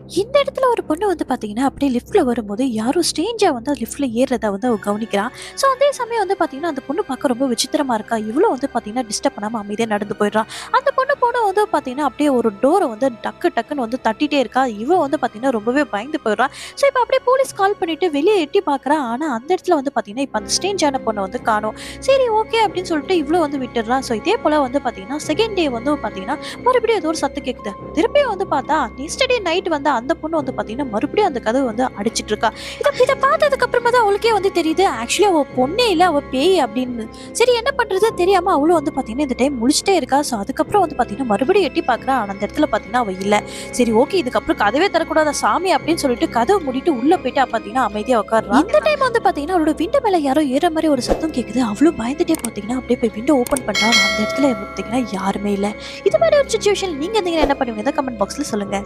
இந்த இடத்துல ஒரு பொண்ணு வந்து பார்த்தீங்கன்னா, அப்படியே லிஃப்ட்ல வரும்போது யாரோ ஸ்ட்ரேஞ்சா வந்து லிஃப்ட்ல ஏறுறத வந்து அவ கவனிக்கிறா. ஸோ அதே சமயம் வந்து பார்த்தீங்கன்னா, அந்த பொண்ணு பார்க்க ரொம்ப விசித்திரமா இருக்கா. இவளும் வந்து பார்த்தீங்கன்னா, டிஸ்டர்ப் பண்ணாம அமைதியா நடந்து போயிடுறா. அந்த பொண்ணு வந்து பார்த்தீங்கன்னா, அப்படியே ஒரு டோர வந்து டக்குன்னு வந்து தட்டிட்டே இருக்கா. இவ வந்து பார்த்தீங்கன்னா, ரொம்பவே பயந்து போயிடுறா. ஸோ இப்ப அப்படியே போலீஸ் கால் பண்ணிட்டு வெளிய எட்டி பார்க்குறா. ஆனா அந்த இடத்துல வந்து பார்த்தீங்கன்னா, இப்ப அந்த ஸ்ட்ரேஞ்சான பொண்ண வந்து காணோம். சரி ஓகே அப்படின்னு சொல்லிட்டு இவளும் வந்து விட்டுடுறா. ஸோ இதே போல வந்து பார்த்தீங்கன்னா, செகண்ட் டே வந்து பார்த்தீங்கன்னா, மறுபடியும் ஏதோ ஒரு சத்தம் கேட்குது. திருப்பியும் வந்து பார்த்தா, நெக்ஸ்ட் டே நைட் வந்து அந்த பொண்ணு வந்து பார்த்தீங்கன்னா, மறுபடியும் அந்த கதவு வந்து அடிச்சிட்டு இருக்கா. இத பார்த்ததுக்கு அப்புறமா தான் அவளுக்கே வந்து தெரியுது, ஆக்சுவலி அவ பொண்ணே இல்ல, அவ பேய் அப்படின்னு. சரி என்ன பண்றது தெரியாம அவளும் வந்து பார்த்தீங்கன்னா, இந்த டைம் முழிச்சுட்டே இருக்கா. ஸோ அதுக்கப்புறம் வந்து பார்த்தீங்கன்னா, மறுபடியும் எட்டி பார்க்குறா. ஆனா அந்த இடத்துல பார்த்தீங்கன்னா, அவ இல்ல. சரி ஓகே இதுக்கப்புறம் கதவே திறக்கக்கூடாதா சாமி அப்படின்னு சொல்லிட்டு கதவு மூடிட்டு உள்ள போயிட்டு பார்த்தீங்கன்னா, அமைதியா உட்கார்றா. இந்த டைம் வந்து பார்த்தீங்கன்னா, அவளோட விண்டோ மேல யாரோ ஏற மாரி ஒரு சத்தம் கேட்குது. அவளும் பயந்துட்டே பார்த்தீங்கன்னா, அப்படியே போய் விண்டோ ஓப்பன் பண்றா. ஆனா அந்த இடத்துல பார்த்தீங்கன்னா, யாருமே இல்ல. இது மாரி ஒரு சிச்சுவேஷன் நீங்க இருந்தீங்கன்னா என்ன பண்ணுவீங்க? கமெண்ட் பாக்ஸ்ல சொல்லுங்க.